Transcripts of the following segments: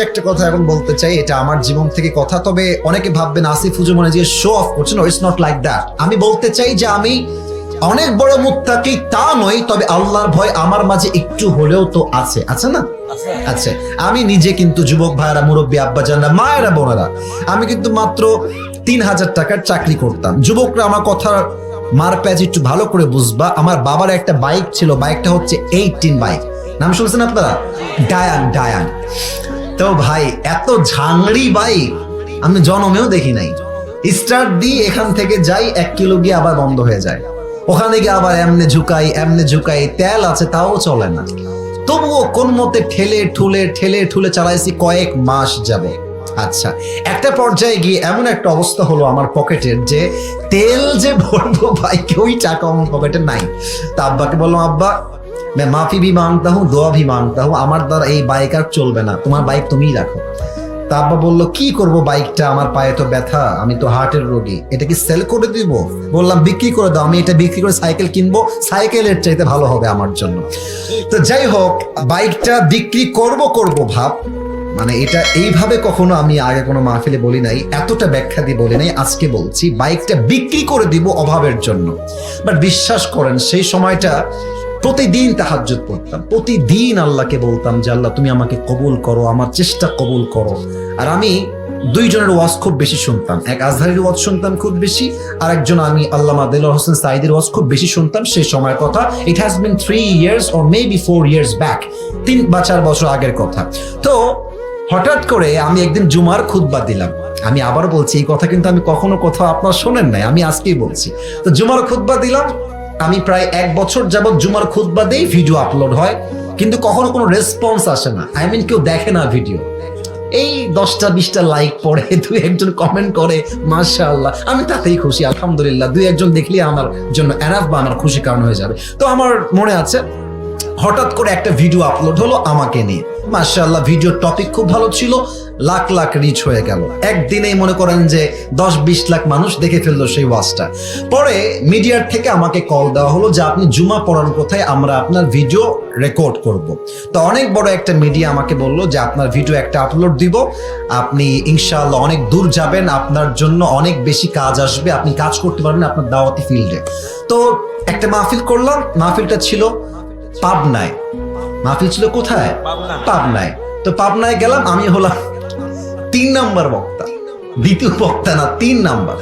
একটা কথা এখন বলতে চাই, এটা আমার জীবন থেকে কথা। তবে অনেকে ভাববেন আসিফ হুজুর মনে যে শো অফ করছেন, ইটস নট লাইক দ্যাট। আমি বলতে চাই যে আমি অনেক বড় মুত্তাকি তা নই, তবে আল্লাহর ভয় আমার মাঝে একটু হলেও তো আছে, আছে না? আচ্ছা, আমি নিজে কিন্তু যুবক ভাইরা, মুরব্বী আব্বাজানরা, মায়েরা, বোনেরা, আমি কিন্তু মাত্র 3,000 টাকার চাকরি করতাম। যুবকরা আমার কথা মার প্যাচ একটু ভালো করে বুঝবা। আমার বাবার একটা বাইক ছিল, বাইকটা হচ্ছে 18 বাইক। নাম শুনছেন আপনারা? ডায়ান। তো ভাই এত ঝাংড়ি বাইক আমি জন্মেও দেখি নাই। স্টার্ট দিই, এখান থেকে যাই 1 কিলো গিয়ে আবার বন্ধ হয়ে যায়, ওখানে গিয়ে আবার এমনে ঝুকাই, তেল আছে তাও চলে না। তবুও কোন মতে ঠেলে ঠুলে চালাইছি কয়েক মাস যাবে। আচ্ছা, একটা পর্যায়ে গিয়ে এমন একটা অবস্থা হলো আমার পকেটের, যে তেল যে ভরবো বাইকে ওই টাকা আমার পকেটে নাই। তা আব্বাকে বললাম, আব্বা मैं माफी भी मांगता हूँ, दुआ भी मांगता हूँ, আমার দ্বারা এই বাইক আর চলবে না, তোমার বাইক তুমিই রাখো। তা আব্বা বললো, কি করব বাইকটা, আমার পায়ে তো ব্যথা, আমি তো হার্টের রোগী, এটা কি সেল করে দিব? বললাম বিক্রি করে দাও, আমি এটা বিক্রি করে সাইকেল কিনবো, সাইকেলের চাইতে ভালো হবে আমার জন্য। তো যাই হোক, বাইকটা বিক্রি করব ভাব, মানে এটা এইভাবে কখনো আমি আগে কোনো মাহফিলে বলি নাই, এতটা ব্যাখ্যা দিয়ে বলি নাই, আজকে বলছি বাইকটা বিক্রি করে দিব অভাবের জন্য। বাট বিশ্বাস করেন সেই সময়টা প্রতিদিন তাহাজ্জুদ পড়তাম, প্রতিদিন আল্লাহকে বলতাম যে আল্লাহ তুমি আমাকে কবুল করো, আমার চেষ্টা কবুল করো। আর আমি দুইজনের ওয়াজ খুব বেশি শুনতাম, এক আজহারির ওয়াজ শুনতাম খুব বেশি, আর একজন আমি আল্লামা দেলোয়ার হোসেন সাঈদীর ওয়াজ খুব বেশি শুনতাম সেই সময়ের কথা। It has been 3 years or maybe 4 years back, 3 বা 4 বছর আগের কথা। তো হঠাৎ করে আমি একদিন জুমার খুতবা দিলাম। আমি আবার বলছি, এই কথা কিন্তু আমি কখনো কোথাও আপনার শোনেন নাই, আমি আজকেই বলছি। তো জুমার খুতবা দিলাম, আমি প্রায় 1 বছর যাবত জুমার খুতবা দেই, ভিডিও আপলোড হয়, কিন্তু কখনো কোনো রেসপন্স আসে না। আই মিন কেউ দেখে না ভিডিও। এই 10টা-20টা লাইক পড়ে, 2-1জন কমেন্ট করে, মাশাআল্লাহ, আমি তাতেই খুশি, আলহামদুলিল্লাহ। 2-1জন দেখলে আমার জন্য এনাফ, বা আমার খুশি কারণ হয়ে যাবে। তো আমার মনে আছে হঠাৎ করে একটা ভিডিও আপলোড হলো আমাকে নিয়ে, মাশাআল্লাহ, ভিডিওর টপিক খুব ভালো ছিল, লাখ লাখ রিচ হয়ে গেল। একদিনেই মনে করেন যে 10-20 লাখ মানুষ দেখে ফেললো সেই ওয়াজটা। পরে মিডিয়ার থেকে আমাকে কল দেওয়া হলো যে আপনি জুমা পড়ান কোথায়, আমরা আপনার ভিডিও রেকর্ড করব। তো অনেক বড় একটা মিডিয়া আমাকে বললো যে আপনার ভিডিও একটা আপলোড দিব, আপনি ইনশাআল্লাহ অনেক দূর যাবেন, আপনার জন্য অনেক বেশি কাজ আসবে, আপনি কাজ করতে পারবেন আপনার দাওয়াতি ফিল্ডে। তো একটা মাহফিল করলাম, মাহফিলটা ছিল পাবনায়। মাহফিল ছিল কোথায়? পাবনায়। তো পাবনায় গেলাম, আমি হলাম 3 নাম্বার বক্তা, দ্বিতীয় বক্তা না, 3 নাম্বার।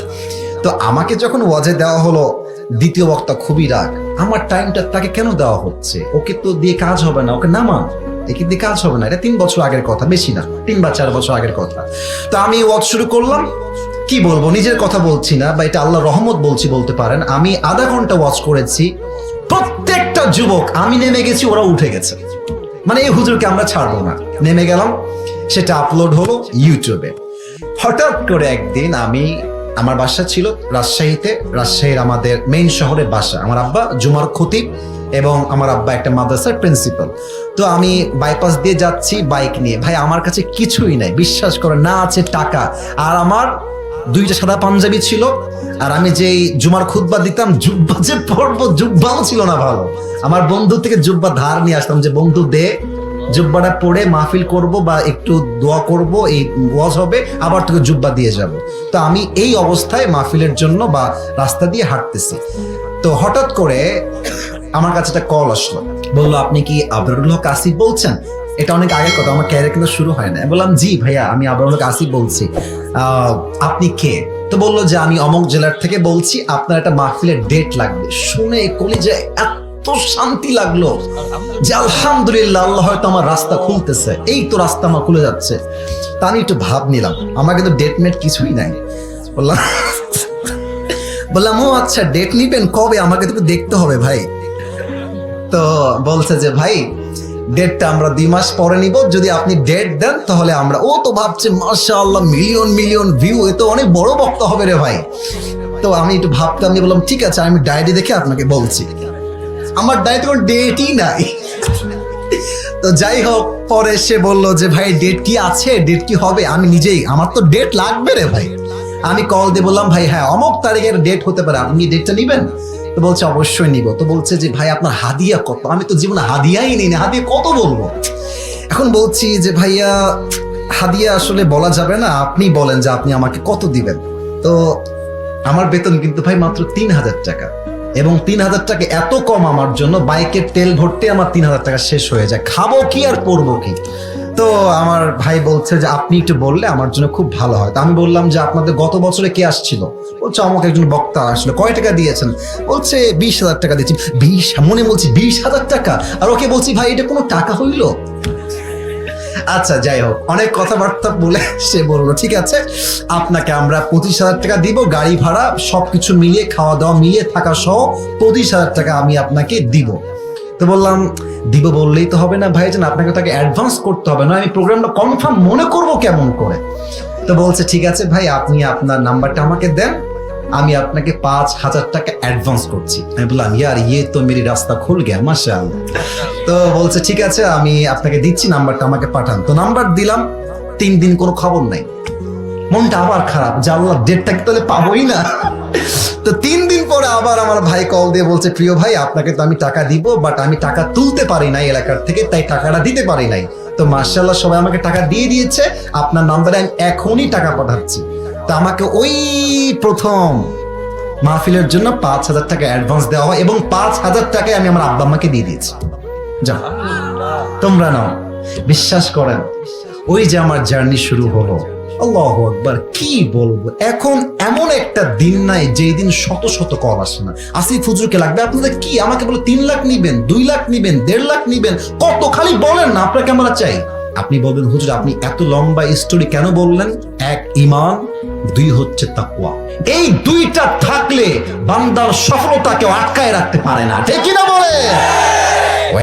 তো আমাকে যখন ওয়াজে দেওয়া হলো দ্বিতীয় বক্তা, খুবই রাগ, আমার টাইমটা তাকে কেন দেওয়া হচ্ছে, ওকে তো দিয়ে কাজ হবে না, ওকে নামান, একে দিয়ে কাজ হবে না। এটা 3 বছর আগের কথা, বেশি না, 3 বা 4 বছর আগের কথা। তো আমি ওয়াজ শুরু করলাম, কি বলবো, নিজের কথা বলছি না, বা এটা আল্লাহর রহমত বলতে পারেন। আমি আধা ঘন্টা ওয়াজ করেছি, প্রত্যেকটা যুবক, আমি নেমে গেছি, ওরা উঠে গেছে, মানে এই হুজুরকে আমরা ছাড়বো না। নেমে গেলাম, সেটা আপলোড হলো ইউটিউবে। হঠাৎ করে একদিন আমার বাসা ছিল রাজশাহীতে, রাজশাহীর আমাদের মেইন শহরে বাসা। আমার আব্বা জুমার খতিব এবং আমার আব্বা একটা মাদ্রাসার প্রিন্সিপাল। তো আমি বাইপাস দিয়ে যাচ্ছি বাইক নিয়ে, ভাই আমার কাছে কিছুই নাই, বিশ্বাস করে না আছে টাকা, আর আমার 2টা সাদা পাঞ্জাবি ছিল, আর আমি যেই জুমার খুতবা দিতাম, জুব্বা যে পরবো, জুব্বাও ছিল না ভালো। আমার বন্ধু থেকে জুব্বা ধার নিয়ে আসতাম, যে বন্ধু দে, জুব্বাটা পরে মাহফিল করব বা একটু দোয়া করব, এই ওয়াজ হবে, আবার তোকে জুব্বা দিয়ে যাব। তো আমি এই অবস্থায় মাহফিলের জন্য বা রাস্তা দিয়ে হাঁটতেছি। তো হঠাৎ করে আমার কাছে একটা কল আসলো, বললো আপনি কি আবরারুল হক আসিফ বলছেন? এটা অনেক আগের কথা, আমার ক্যারিয়ার কিন্তু শুরু হয় না। বললাম জি ভাইয়া, আমি আবরারুল হক আসিফ বলছি, আপনি কে? তো বললো যে আমি অমুক জেলার থেকে বলছি, আপনার একটা মাহফিলের ডেট লাগবে। শুনে কলিজায় এত শান্তি লাগলো যে আলহামদুলিল্লাহ, আল্লাহ হয়তো আমার রাস্তা খুলতেছে, এই তো রাস্তা আমার খুলে যাচ্ছে। তা আমি একটু ভাব নিলাম, আমার কিন্তু ডেট মেট কিছুই নাই। বললাম ও আচ্ছা, ডেট নিবেন কবে, আমাকে তো দেখতে হবে ভাই। তো বলছে যে ভাই ডেটটা আমরা 2 মাস পরে নিব, যদি আপনি ডেট দেন তাহলে আমরা। ও তো ভাবছে মাশাআল্লাহ, মিলিয়ন ভিউ, এ তো অনেক বড় বক্তা হবে রে ভাই। তো আমি একটু ভাবতাম, যে বললাম ঠিক আছে, আমি ডায়েরি দেখে আপনাকে বলছি। আমার ডায়েরিতে কোনো ডেটই নাই। তো যাই হোক, পরে সে বললো যে ভাই ডেট কি আছে, ডেট কি হবে? আমি নিজেই, আমার তো ডেট লাগবে রে ভাই। আমি কল দিয়ে বললাম ভাই হ্যাঁ অমুক তারিখের ডেট হতে পারে, আপনি ডেটটা নিবেন? তো বলছে অবশ্যই নিব। তো বলছে যে ভাই আপনার হাদিয়া কত? আমি তো জীবনে হাদিয়াই নিই না, হাদিয়া কত বলবো? এখন বলছি যে ভাইয়া হাদিয়া আসলে বলা যাবে না, আপনি বলেন যে আপনি আমাকে কত দিবেন। তো আমার বেতন কিন্তু ভাই মাত্র 3,000 টাকা, এবং 3,000 টাকা এত কম আমার জন্য, বাইকের তেল ভরতে আমার 3,000 টাকা শেষ হয়ে যায়, খাবো কি আর পরবো কি। তো আমার ভাই বলছে যে আপনি একটু বললে আমার জন্য খুব ভালো হয়। তো আমি বললাম যে আপনাদের গত বছরে কে আসছিল? বলছে আমাকে একজন বক্তা আসলো। কয় টাকা দিয়েছেন? বলছে 20,000 টাকা দিয়েছি। 20, মনে বলছি 20,000 টাকা, আর ওকে বলছি ভাই এটা কোনো টাকা হইলো? আচ্ছা যাই হোক, অনেক কথাবার্তা বলে সে বললো ঠিক আছে, আপনাকে আমরা 25,000 টাকা দিব, গাড়ি ভাড়া সবকিছু মিলিয়ে, খাওয়া দাওয়া মিলিয়ে, থাকা সহ 25,000 টাকা আমি আপনাকে দিব। তো বললাম দিব বললেই তো হবে না ভাইজান, আপনাকে তাকে অ্যাডভান্স করতে হবে, না আমি প্রোগ্রামটা কনফার্ম মনে করব কেমন করে। তো বলছে ঠিক আছে ভাই, আপনি আপনার নাম্বারটা আমাকে দেন, আমি আপনাকে 5,000 টাকা অ্যাডভান্স করছি। আমি বললাম ইয়ার ইয়ে তো মেরি রাস্তা খুল গিয়া মাশাআল্লাহ। তো বলছে ঠিক আছে আমি আপনাকে দিচ্ছি, নাম্বারটা আমাকে পাঠান। তো নাম্বার দিলাম, 3 দিন কোনো খবর নাই। মনটা আবার খারাপ যে আল্লাহ ডেটটা কি তাহলে পাবোই না। তো 3 দিন পরে আবার আমার ভাই কল দিয়ে বলছে প্রিয় ভাই আপনাকে তো আমি টাকা দিব, বাট আমি টাকা তুলতে পারি নাই এলাকার থেকে, তাই টাকাটা দিতে পারি নাই। তো মাশাআল্লাহ সবাই আমাকে টাকা দিয়ে দিয়েছে, আপনার নাম্বারে আমি এখনই টাকা পাঠাচ্ছি। তো আমাকে ওই প্রথম মাহফিলের জন্য 5,000 টাকা অ্যাডভান্স দেওয়া হয়, এবং 5,000 টাকায় আমি আমার আব্বা আম্মাকে দিয়ে দিয়েছি। যাও তোমরা নাও। বিশ্বাস করেন ওই যে আমার জার্নি শুরু হলো, আল্লাহু আকবার, কি বলবো। এখন এমন একটা দিন নাই যেই দিন শত শত কল আসে না, আসিফ হুজুরকে লাগবে আপনাদের কি, আমাকে বলে 3 লাখ নিবেন, 2 লাখ নিবেন, 1.5 লাখ নিবেন, কত খালি বলেন না আপনাকে আমরা চাই। আপনি বলবেন হুজুর আপনি এত লম্বা স্টোরি কেন বললেন? 1 ঈমান, 2 হচ্ছে তাকওয়া। এই 2টা থাকলে বান্দার সফলতাকে আটকায় রাখতে পারে না, ঠিক কিনা বলে?